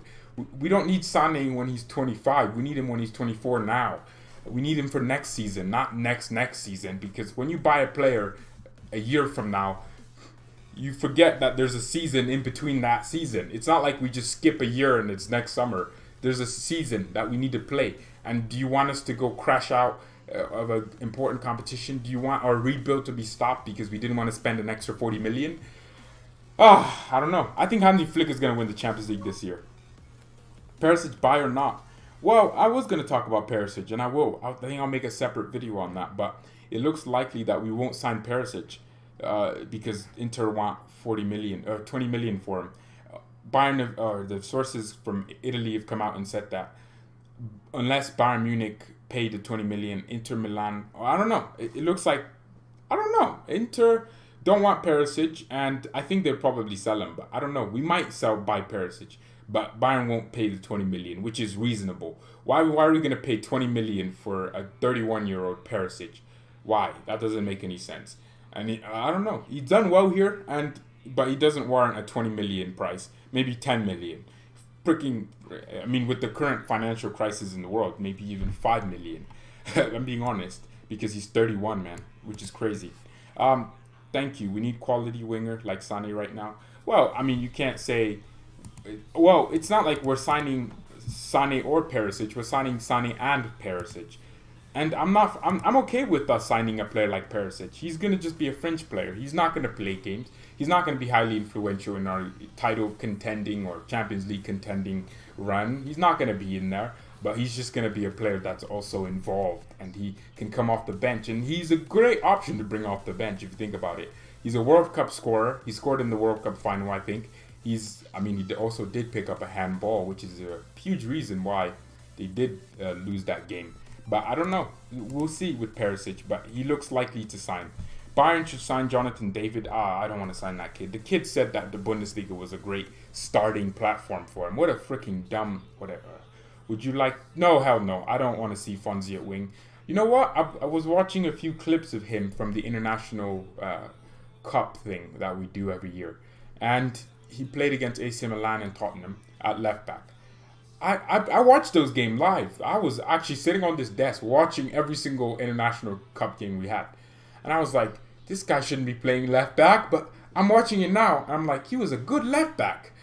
We don't need Sané when he's 25. We need him when he's 24 now. We need him for next season, not next season. Because when you buy a player a year from now, you forget that there's a season in between that season. It's not like we just skip a year and it's next summer. There's a season that we need to play. And do you want us to go crash out of an important competition? Do you want our rebuild to be stopped because we didn't want to spend an extra 40 million? I don't know. I think Hansi Flick is going to win the Champions League this year. Perisic, buy or not? Well, I was going to talk about Perisic, and I will. I think I'll make a separate video on that, but it looks likely that we won't sign Perisic because Inter want 40 million or 20 million for him. Bayern, the sources from Italy have come out and said that unless Bayern Munich paid the 20 million, Inter Milan, I don't know. It looks like, I don't know. Inter don't want Perisic, and I think they'll probably sell him, but I don't know. We might buy Perisic, but Bayern won't pay the 20 million, which is reasonable. Why are we going to pay 20 million for a 31-year-old Perisic? Why? That doesn't make any sense. And I don't know. He's done well here, but he doesn't warrant a 20 million price. Maybe 10 million. With the current financial crisis in the world, maybe even 5 million. I'm being honest, because he's 31, man, which is crazy. Thank you. We need quality winger like Sané right now. Well, you can't say... Well, it's not like we're signing Sané or Perisic. We're signing Sané and Perisic. And I'm okay with us signing a player like Perisic. He's gonna just be a French player. He's not gonna play games. He's not gonna be highly influential in our title contending or Champions League contending run. He's not gonna be in there. But he's just gonna be a player that's also involved, and he can come off the bench. And he's a great option to bring off the bench if you think about it. He's a World Cup scorer. He scored in the World Cup final, I think. He also did pick up a handball, which is a huge reason why they did lose that game. But I don't know. We'll see with Perisic, but he looks likely to sign. Bayern should sign Jonathan David. I don't want to sign that kid. The kid said that the Bundesliga was a great starting platform for him. What a freaking dumb whatever. Would you like... No, hell no. I don't want to see Fonzie at wing. You know what? I was watching a few clips of him from the International Cup thing that we do every year. And he played against AC Milan and Tottenham at left back. I watched those games live. I was actually sitting on this desk watching every single International Cup game we had. And I was like, this guy shouldn't be playing left back. But I'm watching it now. And I'm like, he was a good left back.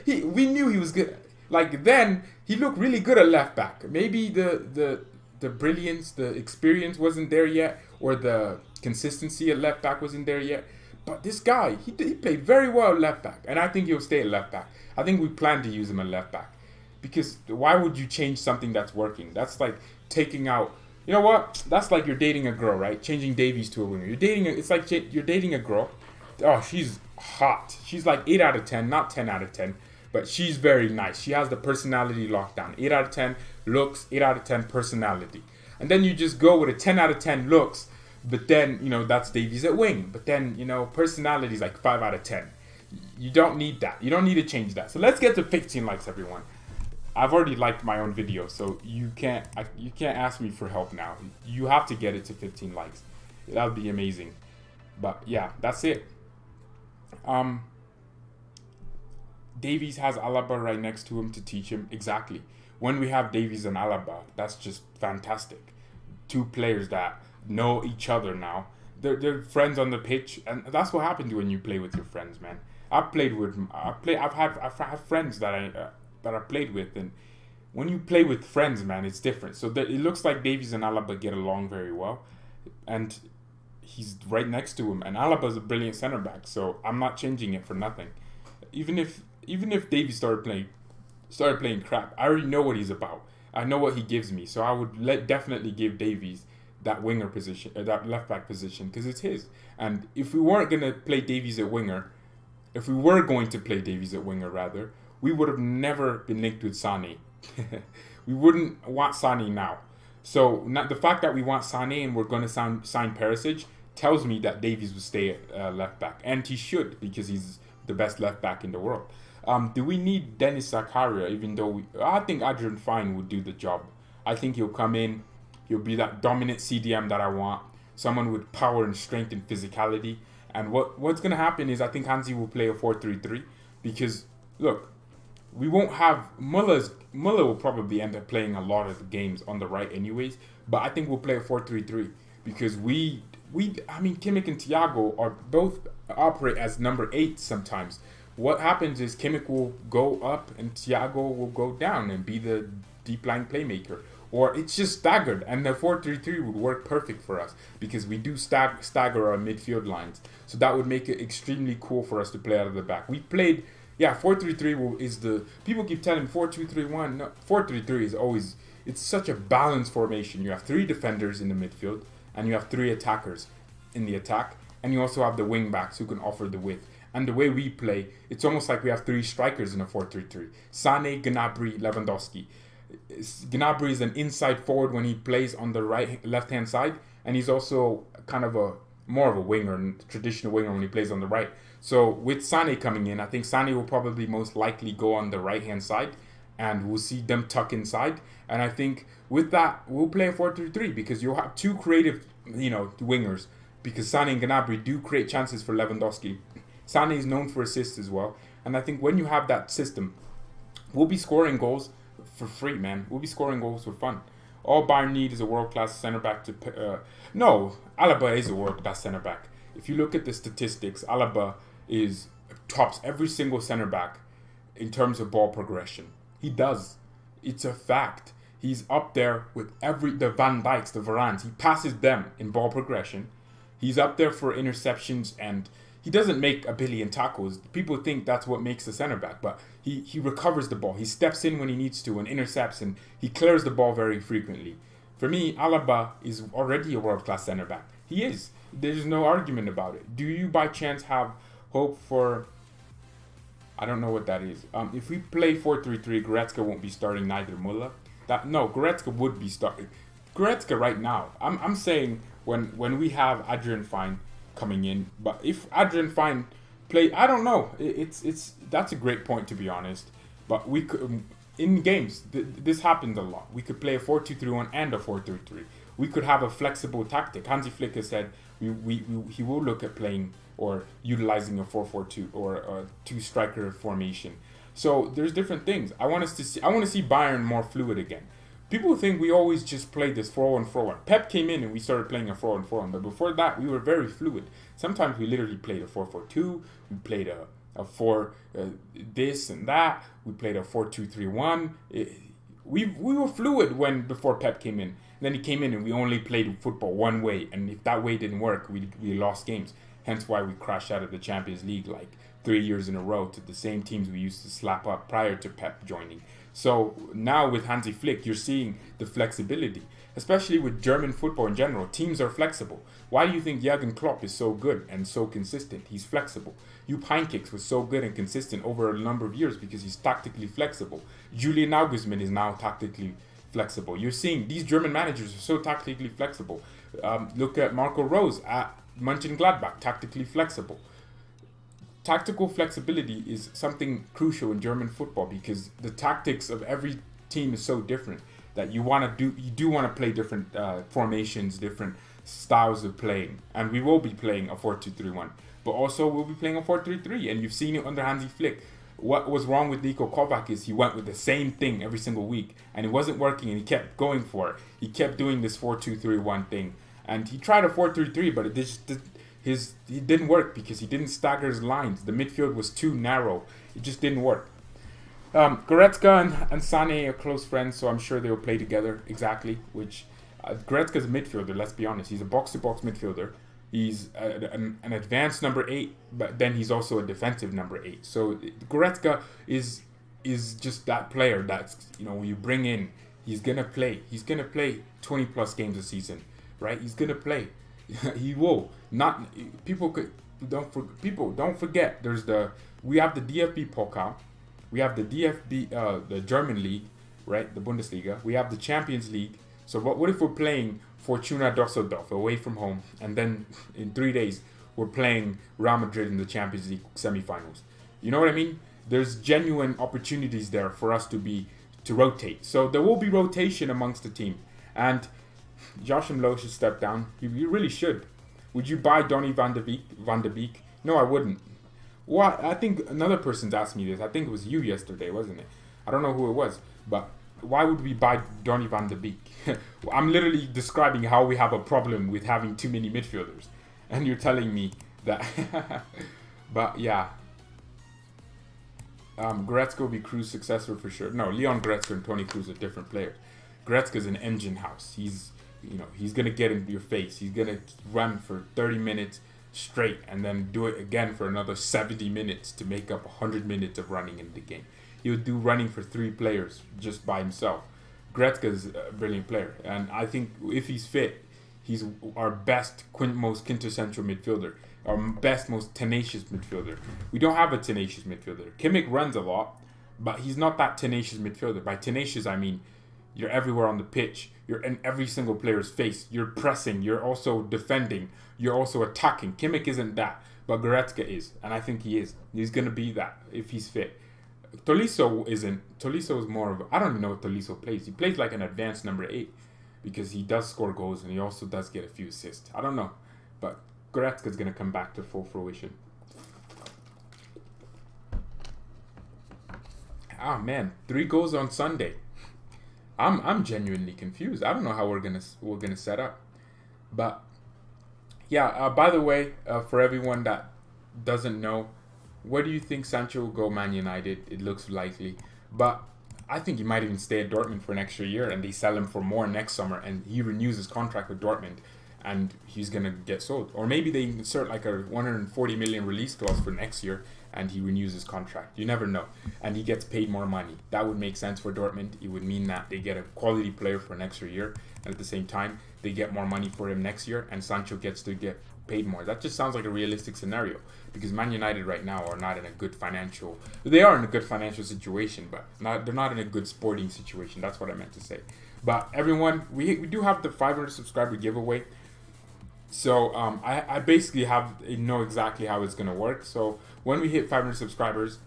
We knew he was good. Like then, he looked really good at left back. Maybe the brilliance, the experience wasn't there yet. Or the consistency at left back wasn't there yet. But this guy, he played very well at left back. And I think he'll stay at left back. I think we plan to use him at left back. Because why would you change something that's working? That's like taking out... You know what? That's like you're dating a girl, right? Changing Davies to a winger. It's like you're dating a girl. Oh, she's hot. She's like 8 out of 10, not 10 out of 10. But she's very nice. She has the personality locked down. 8 out of 10 looks, 8 out of 10 personality. And then you just go with a 10 out of 10 looks. But then, that's Davies at wing. But then, personality is like 5 out of 10. You don't need that. You don't need to change that. So let's get to 15 likes, everyone. I've already liked my own video, so you can't ask me for help now. You have to get it to 15 likes. That would be amazing. But yeah, that's it. Davies has Alaba right next to him to teach him. Exactly. When we have Davies and Alaba, that's just fantastic. Two players that know each other now. They're friends on the pitch, and that's what happens when you play with your friends, man. I've had friends that I played with, and when you play with friends, man, it's different. So it looks like Davies and Alaba get along very well, and he's right next to him. And Alaba's a brilliant center back, so I'm not changing it for nothing. Even if Davies started playing crap, I already know what he's about. I know what he gives me, so I would definitely give Davies that winger position, that left back position, because it's his. And if we weren't gonna play Davies at winger, rather, we would have never been linked with Sané. We wouldn't want Sané now. So the fact that we want Sané and we're going to sign Perisic tells me that Davies will stay at left back. And he should, because he's the best left back in the world. Do we need Dennis Zakaria, even though I think Adrian Fine would do the job. I think he'll come in. He'll be that dominant CDM that I want. Someone with power and strength and physicality. And what's going to happen is I think Hansi will play a 4-3-3. Because, look, we won't have... Muller will probably end up playing a lot of the games on the right anyways. But I think we'll play a 4-3-3. Because Kimmich and Thiago are both operate as number 8 sometimes. What happens is Kimmich will go up and Thiago will go down and be the deep line playmaker. Or it's just staggered. And the 4-3-3 would work perfect for us. Because we do stagger our midfield lines. So that would make it extremely cool for us to play out of the back. We played... Yeah, 4-3-3 is the... People keep telling 4-2-3-1. No, 4-3-3 is always... It's such a balanced formation. You have 3 defenders in the midfield. And you have 3 attackers in the attack. And you also have the wing backs who can offer the width. And the way we play, it's almost like we have 3 strikers in a 4-3-3. Sané, Gnabry, Lewandowski. Gnabry is an inside forward when he plays on the left-hand side. And he's also kind of more of a winger, traditional winger when he plays on the right. So with Sané coming in, I think Sané will probably most likely go on the right-hand side. And we'll see them tuck inside. And I think with that, we'll play a 4-3-3 because you'll have 2 creative, wingers. Because Sané and Gnabry do create chances for Lewandowski. Sané is known for assists as well. And I think when you have that system, we'll be scoring goals for free, man. We'll be scoring goals for fun. All Bayern need is a world-class centre-back to... No, Alaba is a world-class centre-back. If you look at the statistics, Alaba tops every single centre-back in terms of ball progression. He does. It's a fact. He's up there with the Van Dijks, the Varans. He passes them in ball progression. He's up there for interceptions, and he doesn't make a billion tackles. People think that's what makes a center back, but he recovers the ball. He steps in when he needs to and intercepts, and he clears the ball very frequently. For me, Alaba is already a world-class center back. He is. There's no argument about it. Do you by chance have hope for... I don't know what that is. If we play 4-3-3, Goretzka won't be starting, neither Muller. Goretzka would be starting. Goretzka right now. I'm saying when we have Adrian Fine coming in, but if Adrian Fine play, I don't know. That's a great point, to be honest. But we could in games this happens a lot. We could play a 4-2-3-1 and a 4-3-3. We could have a flexible tactic. Hansi Flick has said he will look at playing or utilizing a 4-4-2 or a two-striker formation. So there's different things. I want to see Bayern more fluid again. People think we always just play this 4-1-4-1. Pep came in and we started playing a 4-1-4-1, but before that we were very fluid. Sometimes we literally played a 4-4-2. We played a 4 this and that. We played a 4-2-3-1. We were fluid before Pep came in. And then he came in and we only played football one way, and if that way didn't work, we lost games. Hence why we crashed out of the Champions League like 3 years in a row to the same teams we used to slap up prior to Pep joining. So now with Hansi Flick, you're seeing the flexibility, especially with German football in general. Teams are flexible. Why do you think Jurgen Klopp is so good and so consistent? He's flexible. Jupp Heynckes was so good and consistent over a number of years because he's tactically flexible. Julian Nagelsmann is now tactically flexible. You're seeing these German managers are so tactically flexible. Look at Marco Rose at Mönchengladbach, tactically flexible. Tactical flexibility is something crucial in German football because the tactics of every team is so different that you want to play different formations, different styles of playing, and we will be playing a 4-2-3-1, but also we'll be playing a 4-3-3, and you've seen it under Hansi Flick. What was wrong with Niko Kovac is he went with the same thing every single week, and it wasn't working, and he kept going for it. He kept doing this 4-2-3-1 thing, and he tried a 4-3-3, but it didn't work because he didn't stagger his lines. The midfield was too narrow. It just didn't work. Goretzka and Sané are close friends, so I'm sure they will play together exactly. Goretzka's a midfielder, let's be honest. He's a box-to-box midfielder. He's an advanced number 8, but then he's also a defensive number 8. So Goretzka is just that player that's, when you bring in, he's going to play. He's going to play 20 plus games a season, right? He's going to play. He will. Don't forget we have the DFB Pokal. We have the the German league, right? The Bundesliga. We have the Champions League. So what if we're playing Fortuna Düsseldorf away from home, and then in 3 days we're playing Real Madrid in the Champions League semifinals? You know what I mean? There's genuine opportunities there for us to rotate. So there will be rotation amongst the team, and Joachim Low should step down. You really should. Would you buy Donny van de Beek? No, I wouldn't. Well, I think another person's asked me this. I think it was you yesterday, wasn't it? I don't know who it was, but why would we buy Donny van de Beek? I'm literally describing how we have a problem with having too many midfielders, and you're telling me that. But yeah, Goretzka will be Kroos' successor for sure. No, Leon Goretzka and Toni Kroos are different players. Goretzka's an engine house. He's gonna get into your face. He's gonna run for 30 minutes straight and then do it again for another 70 minutes to make up 100 minutes of running in the game. He would do running for 3 players just by himself. Goretzka is a brilliant player, and I think if he's fit, he's our best, most quintessential midfielder, our best, most tenacious midfielder. We don't have a tenacious midfielder. Kimmich runs a lot, but he's not that tenacious midfielder. By tenacious, I mean you're everywhere on the pitch. You're in every single player's face. You're pressing. You're also defending. You're also attacking. Kimmich isn't that, but Goretzka is, and I think he is. He's going to be that if he's fit. Tolisso isn't. Tolisso is more of I don't even know what Tolisso plays. He plays like an advanced number 8 because he does score goals and he also does get a few assists. I don't know, but Goretzka's going to come back to full fruition. Ah man, 3 goals on Sunday. I'm genuinely confused. I don't know how we're gonna set up, but yeah. By the way, for everyone that doesn't know, where do you think Sancho will go? Man United. It looks likely, but I think he might even stay at Dortmund for an extra year, and they sell him for more next summer, and he renews his contract with Dortmund, and he's gonna get sold. Or maybe they insert like a 140 million release clause for next year, and he renews his contract. You never know, and he gets paid more money. That would make sense for Dortmund. It would mean that they get a quality player for an extra year, and at the same time they get more money for him next year, and Sancho gets to get paid more. That just sounds like a realistic scenario, because Man United right now are not in a good financial. They are in a good financial situation, but they're not in a good sporting situation. That's what I meant to say. But everyone, we do have the 500 subscriber giveaway. So I basically know exactly how it's gonna work. So when we hit 500 subscribers,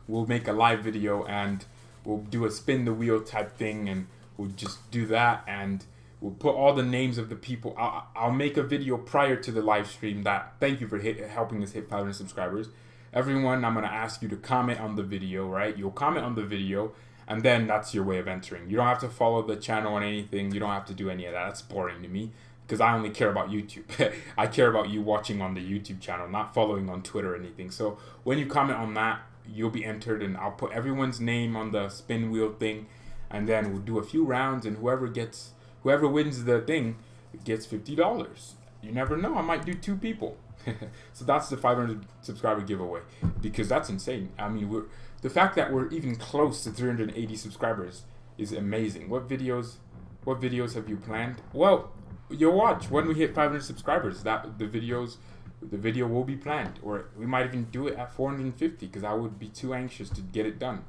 we'll make a live video and we'll do a spin the wheel type thing, and we'll just do that, and we'll put all the names of the people. I'll make a video prior to the live stream that thank you for helping us hit 500 subscribers. Everyone, I'm gonna ask you to comment on the video, right? You'll comment on the video, and then that's your way of entering. You don't have to follow the channel on anything. You don't have to do any of that. That's boring to me, because I only care about YouTube. I care about you watching on the YouTube channel, not following on Twitter or anything. So when you comment on that, you'll be entered, and I'll put everyone's name on the spin wheel thing, and then we'll do a few rounds, and whoever wins the thing gets $50. You never know. I might do 2 people. So that's the 500 subscriber giveaway, because that's insane. I mean, the fact that we're even close to 380 subscribers is amazing. What videos have you planned? Well, you'll watch when we hit 500 subscribers. That the video will be planned, or we might even do it at 450, because I would be too anxious to get it done.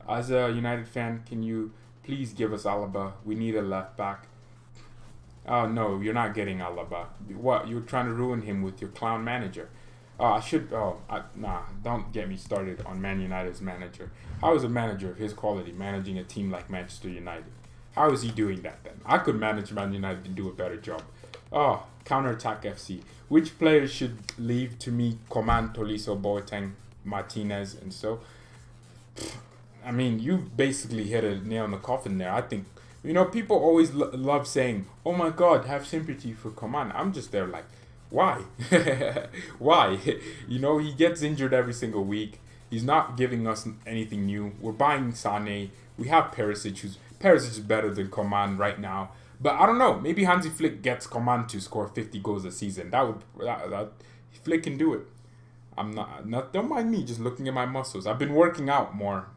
As a United fan, can you please give us Alaba? We need a left back. Oh no, you're not getting Alaba. What? You're trying to ruin him with your clown manager. Nah, don't get me started on Man United's manager. How is a manager of his quality managing a team like Manchester United? How is he doing that then? I could manage Man United and do a better job. Oh, Counterattack FC. Which players should leave? To me, Coman, Tolisso, Boateng, Martinez, and so. I mean, you basically hit a nail in the coffin there. I think, people always love saying, oh my God, have sympathy for Coman. I'm just there like, why? Why? He gets injured every single week. He's not giving us anything new. We're buying Sané. We have Perisic, Perisic is better than Coman right now. But I don't know. Maybe Hansi Flick gets Coman to score 50 goals a season. That Flick can do it. I'm not. Don't mind me just looking at my muscles. I've been working out more.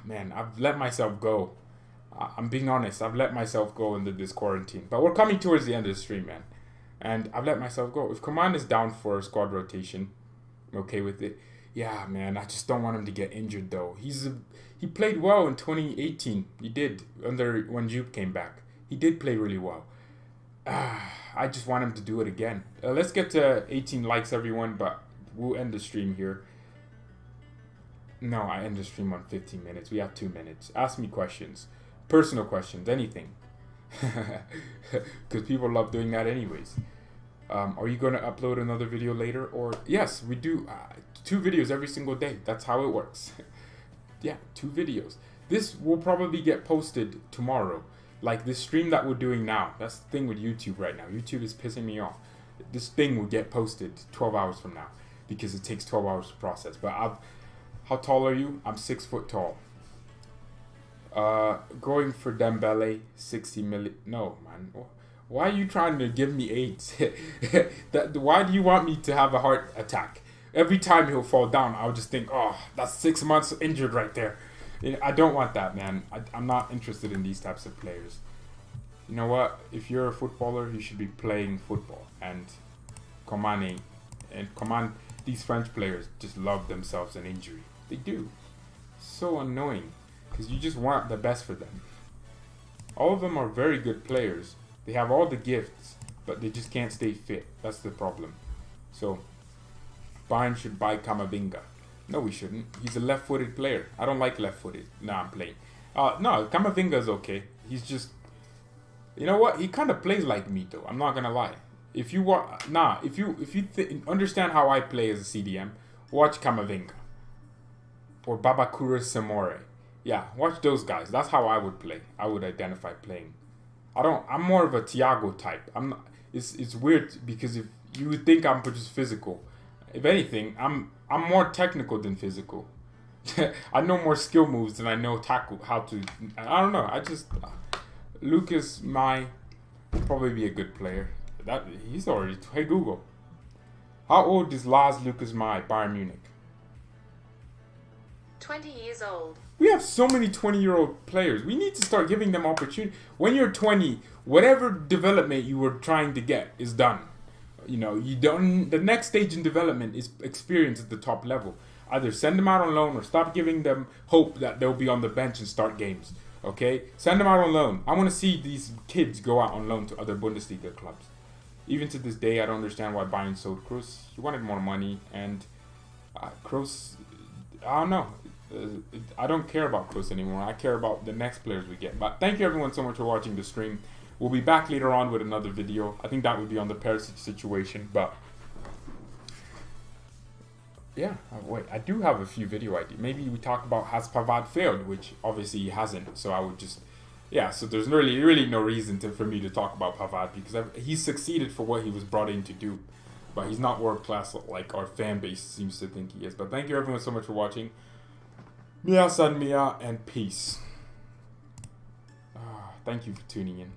Man, I've let myself go. I'm being honest. I've let myself go into this quarantine. But we're coming towards the end of the stream, man. And I've let myself go. If Coman is down for a squad rotation, I'm okay with it. Yeah, man. I just don't want him to get injured, though. He played well in 2018. He did when Jupe came back. He did play really well. I just want him to do it again. Let's get to 18 likes, everyone. But we'll end the stream here. No, I end the stream on 15 minutes. We have 2 minutes. Ask me questions. Personal questions. Anything. Because people love doing that anyways. Are you going to upload another video later? Or yes, we do 2 videos every single day. That's how it works. Yeah, 2 videos. This will probably get posted tomorrow. Like this stream that we're doing now. That's the thing with YouTube right now. YouTube is pissing me off. This thing will get posted 12 hours from now, because it takes 12 hours to process. But how tall are you? I'm 6 foot tall. Going for Dembele, 60 million. No, man. Why are you trying to give me AIDS? Why do you want me to have a heart attack? Every time he'll fall down, I'll just think, oh, that's 6 months injured right there. I don't want that, man. I'm not interested in these types of players. You know what? If you're a footballer, you should be playing football. And Coman, these French players just love themselves an injury. They do. So annoying. Because you just want the best for them. All of them are very good players. They have all the gifts, but they just can't stay fit. That's the problem. So, Bayern should buy Camavinga. No, we shouldn't. He's a left-footed player. I don't like left-footed. Nah, I'm playing. No, Camavinga is okay. He's just... You know what? He kind of plays like me, though. I'm not gonna lie. If you understand how I play as a CDM, watch Camavinga. Or Babakura Samore. Yeah, watch those guys. That's how I would play. I would identify playing. I'm more of a Thiago type. I'm not... It's weird, because if you would think I'm just physical. If anything, I'm more technical than physical. I know more skill moves than I know tackle how to. I don't know. I just Lucas Mai will probably be a good player. That he's already. Hey Google, how old is Lars Lucas Mai, Bayern Munich? 20 years old. We have so many 20-year-old players. We need to start giving them opportunity. When you're 20, whatever development you were trying to get is done. You know, you don't. The next stage in development is experience at the top level. Either send them out on loan or stop giving them hope that they'll be on the bench and start games. Okay, send them out on loan. I want to see these kids go out on loan to other Bundesliga clubs. Even to this day, I don't understand why Bayern sold Kroos. He wanted more money, and Kroos. I don't know. I don't care about Kroos anymore. I care about the next players we get. But thank you everyone so much for watching the stream. We'll be back later on with another video. I think that would be on the Perisic situation, but yeah. Wait, I do have a few video ideas. Maybe we talk about has Pavard failed, which obviously he hasn't. So I would just, yeah. So there's really no reason for me to talk about Pavard because he's succeeded for what he was brought in to do, but he's not world class like our fan base seems to think he is. But thank you everyone so much for watching. Mia san mia and peace. Thank you for tuning in.